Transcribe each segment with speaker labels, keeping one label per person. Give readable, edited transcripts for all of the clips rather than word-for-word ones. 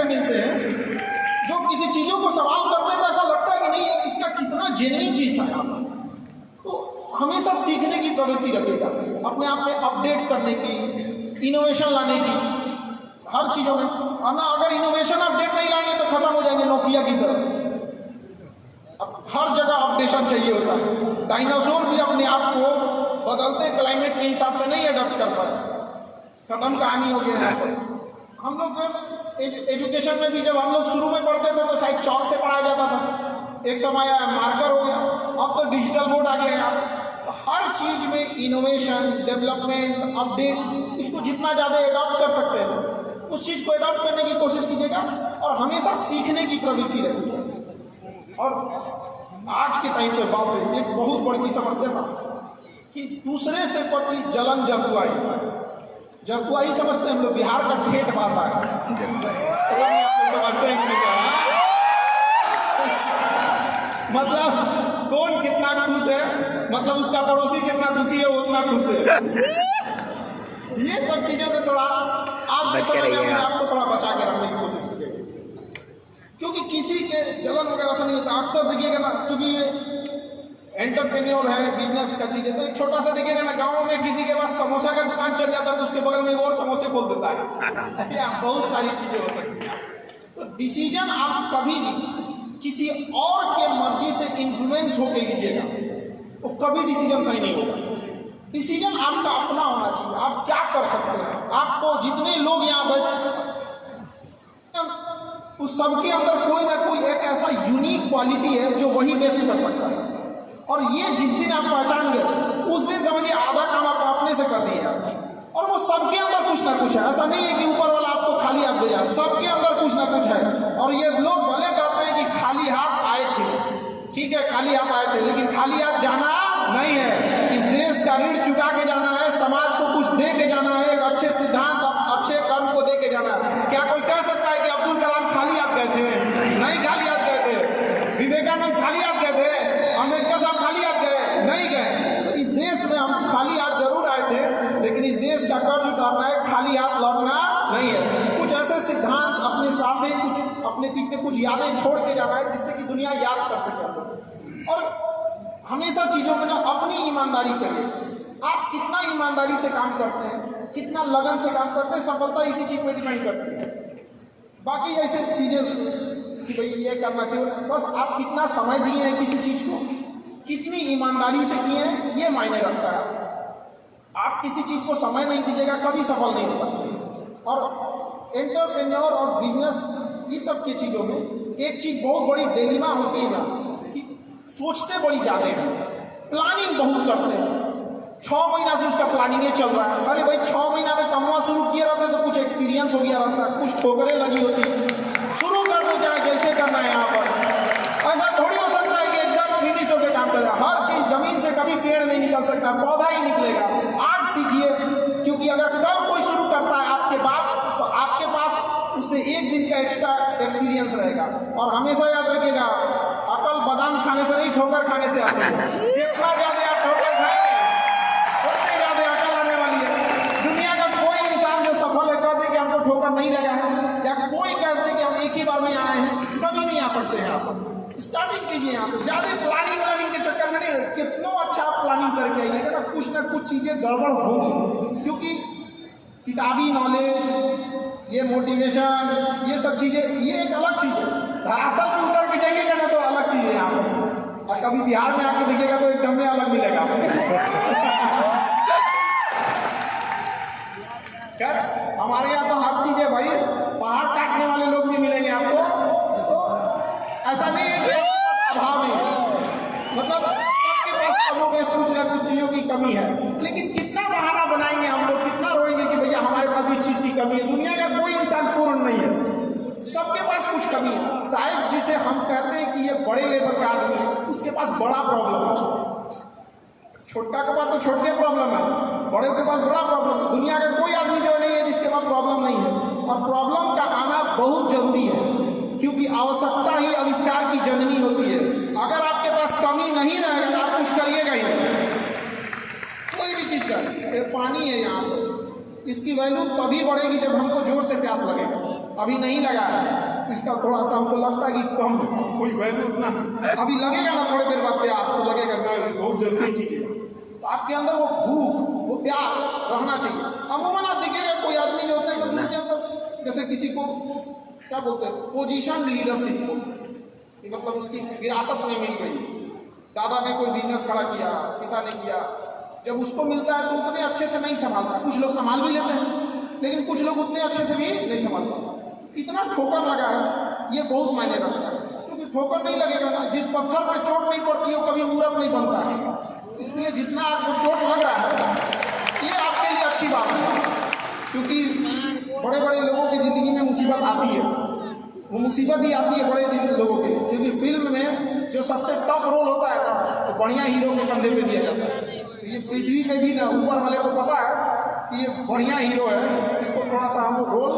Speaker 1: मिलते हैं जो किसी चीज़ों को सवाल करते हैं तो ऐसा लगता है कि नहीं यार इसका कितना जेन्युइन चीज़ था यहाँ पर। तो हमेशा सीखने की प्रवृत्ति रखेगा, अपने आप में अपडेट करने की, इनोवेशन लाने की हर चीज़ों में। और ना अगर इनोवेशन अपडेट नहीं लाएंगे तो खत्म हो जाएंगे नोकिया की तरह। अब हर जगह अपडेशन चाहिए होता है। डायनासोर भी अपने आप को बदलते क्लाइमेट के हिसाब से नहीं अडॉप्ट कर पाए, खत्म कहानी हो गया है। हम लोग एजुकेशन में भी जब हम लोग शुरू में पढ़ते थे तो शायद चौक से पढ़ाया जाता था, एक समय आया मार्कर हो गया, अब तो डिजिटल बोर्ड आ गया है। तो हर चीज़ में इनोवेशन, डेवलपमेंट, अपडेट, इसको जितना ज़्यादा एडॉप्ट कर सकते हैं उस चीज़ को एडॉप्ट करने की कोशिश कीजिएगा और हमेशा सीखने की प्रवृत्ति रखिएगा। और आज के टाइम पे बाप रे एक बहुत बड़ी समस्या था कि दूसरे से प्रति जलन, जरकुआई समझते हैं हम लोग, बिहार का ठेठ भाषा है, पता नहीं आप लोग समझते हैं कि नहीं। मतलब कौन कितना खुश है, मतलब उसका पड़ोसी जितना दुखी है वो उतना खुश है। ये सब चीज़ों से थोड़ा आज के समय में अपने आप को थोड़ा बचा के रखने की कोशिश कीजिएगा, क्योंकि किसी के जलन वगैरह से नहीं होता। अक्सर देखिएगा ना, क्योंकि ये एंटरप्रेन्योर है, बिजनेस का चीज़ है, तो एक छोटा सा देखिएगा ना, गाँव में किसी के पास समोसा का दुकान चल जाता है तो उसके बगल में एक और समोसे खोल देता है। बहुत सारी चीज़ें हो सकती हैं। तो डिसीजन आप कभी भी किसी और के मर्जी से इन्फ्लुएंस होकर लीजिएगा, वो कभी डिसीजन सही नहीं होगा। डिसीजन आपका अपना होना चाहिए। आप क्या कर सकते हैं, आपको जितने लोग यहाँ बैठ उस सबके अंदर कोई ना कोई एक ऐसा यूनिक क्वालिटी है जो वही बेस्ट कर सकता है। और ये जिस दिन आप पहचान गए उस दिन समझिए आधा काम आप अपने से कर दिए आप। और वो सबके अंदर कुछ ना कुछ है, ऐसा नहीं है कि ऊपर वाला आपको खाली हाथ भेजा, सबके अंदर कुछ ना कुछ है। और ये लोग भले कहते हैं कि खाली हाथ आए थे, ठीक है खाली हाथ आए थे, लेकिन खाली हाथ जाना नहीं है। इस देश का ऋण चुका के जाना है, समाज को कुछ दे के जाना है, एक अच्छे सिद्धांत, अच्छे कर्म को दे के जाना है। क्या कोई कह सकता है कि अब्दुल कलाम खाली हाथ गए थे? नहीं खाली हाथ गए थे। विवेकानंद खाली हाथ गए थे? अम्बेडकर साहब खाली हाथ गए? नहीं गए। तो इस देश में हम खाली हाथ जरूर आए थे, लेकिन इस देश का कर्ज उतारना है, खाली हाथ लौटना नहीं है। कुछ ऐसे सिद्धांत अपने साथ कुछ अपने पीछे कुछ यादें छोड़ के जाना है जिससे कि दुनिया याद कर सके। और हमेशा चीज़ों में ना अपनी ईमानदारी करिए। आप कितना ईमानदारी से काम करते हैं, कितना लगन से काम करते हैं, सफलता इसी चीज़ में डिपेंड करती है। बाकी ऐसे चीज़ें कि भाई ये करना चाहिए, बस आप कितना समय दिए हैं किसी चीज़ को, कितनी ईमानदारी से किए हैं, ये मायने रखता है। आप किसी चीज़ को समय नहीं दीजिएगा कभी सफल नहीं हो सकते। और एंटरप्रेन्योर और बिजनेस ये सब की चीज़ों में एक चीज़ बहुत बड़ी डिलेमा होती है ना कि सोचते बड़ी ज़्यादा हैं, प्लानिंग बहुत करते हैं। 6 महीना से उसका प्लानिंग चल रहा है। अरे भाई 6 महीना में कमवा शुरू किए रहते तो कुछ एक्सपीरियंस हो गया रहता, कुछ ठोकरें लगी होती, शुरू कर दो चाहे जैसे करना है। यहाँ पर ऐसा थोड़ी हो सकता है कि एकदम फिनिश होकर काम करेगा। हर चीज़ जमीन से कभी पेड़ नहीं निकल सकता, पौधा ही निकलेगा। आज सीखिए, क्योंकि अगर कल कोई शुरू करता है आपके बाद तो आपके पास उससे 1 दिन का एक्स्ट्रा एक्सपीरियंस रहेगा। और हमेशा याद रखिएगा, अकल बादाम खाने से नहीं ठोकर खाने से आती है। जितना ज़्यादा आप ठोकर खाएंगे उतनी ज़्यादा अकल आने वाली है। दुनिया का कोई इंसान जो सफल है कह दे कि हमको ठोकर नहीं लगा है, या कोई कह दे कि हम एक ही बार में आए हैं, कभी नहीं आ सकते हैं। आप स्टार्टिंग कीजिए, यहाँ पे ज़्यादा प्लानिंग के चक्कर में नहीं। कितना अच्छा आप प्लानिंग करके आइएगा ना कुछ चीज़ें गड़बड़ होगी, क्योंकि किताबी नॉलेज, ये मोटिवेशन, ये सब चीज़ें ये एक अलग चीज़ है। धरातल पे उतर के जाइएगा ना तो अलग चीज़ है यहाँ पर। और कभी बिहार में आके देखिएगा तो एकदम में अलग मिलेगा। खैर हमारे यहाँ तो हर चीज़ है भाई, पहाड़ काटने वाले लोग भी मिलेंगे आपको। तो ऐसा नहीं है कि आपके पास अभाव नहीं है, मतलब सबके पास कमों में कुछ ना कुछ चीज़ों की कमी है। लेकिन कितना बहाना बनाएंगे हम लोग, कितना रोएंगे कि भैया हमारे पास इस चीज़ की कमी है। दुनिया का कोई इंसान पूर्ण नहीं है, सबके पास कुछ कमी है। शायद जिसे हम कहते हैं कि ये बड़े लेवल का आदमी है, उसके पास बड़ा प्रॉब्लम है। छोटका के पास तो छोटे प्रॉब्लम है, बड़े के पास बड़ा प्रॉब्लम है। दुनिया का कोई आदमी जो नहीं है जिसके पास प्रॉब्लम नहीं है। और प्रॉब्लम का आना बहुत जरूरी है, क्योंकि आवश्यकता ही आविष्कार की जननी होती है। अगर आपके पास कमी नहीं रहेगा तो आप कुछ करिएगा ही नहीं, कोई भी चीज़ का। ये पानी है यहाँ पर, इसकी वैल्यू तभी बढ़ेगी जब हमको जोर से प्यास लगेगा। अभी नहीं लगा है तो इसका थोड़ा सा हमको लगता है कि कम कोई वैल्यू उतना नहीं, अभी लगेगा ना थोड़ी देर बाद प्यास, तो लगेगा ना बहुत जरूरी चीज़ है। तो आपके अंदर वो भूख, वो प्यास रहना चाहिए। अमूमन आप देखिएगा कोई आदमी जो होते हैं तो उनके अंदर जैसे किसी को क्या बोलते हैं, पोजीशन लीडरशिप बोलते हैं, कि मतलब उसकी विरासत में मिल गई, दादा ने कोई बिजनेस खड़ा किया, पिता ने किया, जब उसको मिलता है तो उतने अच्छे से नहीं संभालता। कुछ लोग संभाल भी लेते हैं लेकिन कुछ लोग उतने अच्छे से भी नहीं संभाल पाते। तो कितना ठोकर लगा है ये बहुत मायने रखता है, क्योंकि ठोकर नहीं लगेगा ना, जिस पत्थर पे चोट नहीं पड़ती है कभी मूर्त नहीं बनता है। इसलिए जितना आपको चोट लग रहा है ये आपके लिए अच्छी बात है, क्योंकि बड़े बड़े लोगों की ज़िंदगी में मुसीबत आती है, वो मुसीबत ही आती है बड़े लोगों के लिए, क्योंकि फिल्म में जो सबसे टफ रोल होता है ना तो बढ़िया हीरो के कंधे पे दिया जाता है। तो ये पृथ्वी पे भी ना ऊपर वाले को पता है कि ये बढ़िया हीरो है, इसको थोड़ा सा हम रोल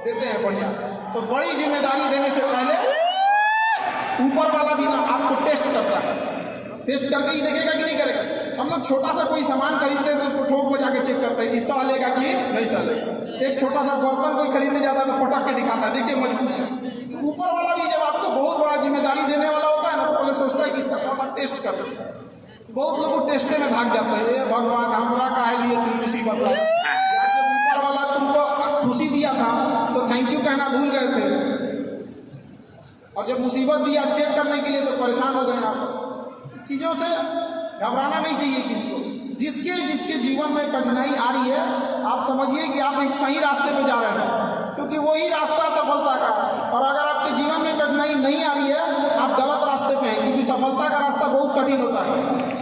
Speaker 1: देते हैं बढ़िया। तो बड़ी जिम्मेदारी देने से पहले ऊपर वाला भी ना आपको टेस्ट करता है, टेस्ट करके ही देखेगा कि नहीं करेगा। हम लोग छोटा सा कोई सामान खरीदते हैं तो उसको ठोक बजा के चेक करते हैं कि सहलेगा कि नहीं सहलेगा। एक छोटा सा बर्तन कोई खरीदने जाता है तो पटक के दिखाता है, देखिए मजबूत है। तो ऊपर वाला भी जब आपको बहुत बड़ा जिम्मेदारी देने वाला होता है ना तो पहले सोचता है कि इसका थोड़ा सा टेस्ट कर दे। बहुत लोग टेस्टे में भाग जाते हैं, ये भगवान हमरा काहे लिए तुम मुसीबत लाई यार, जब ऊपर वाला तुमको खुशी दिया था तो थैंक यू कहना भूल गए थे, और जब मुसीबत दिया चेक करने के लिए तो परेशान हो गए आप। चीज़ों से घबराना नहीं चाहिए किसी को। जिसके जिसके जीवन में कठिनाई आ रही है आप समझिए कि आप एक सही रास्ते पे जा रहे हैं, क्योंकि वही रास्ता सफलता का है। और अगर आपके जीवन में कठिनाई नहीं आ रही है आप गलत रास्ते पे हैं, क्योंकि सफलता का रास्ता बहुत कठिन होता है।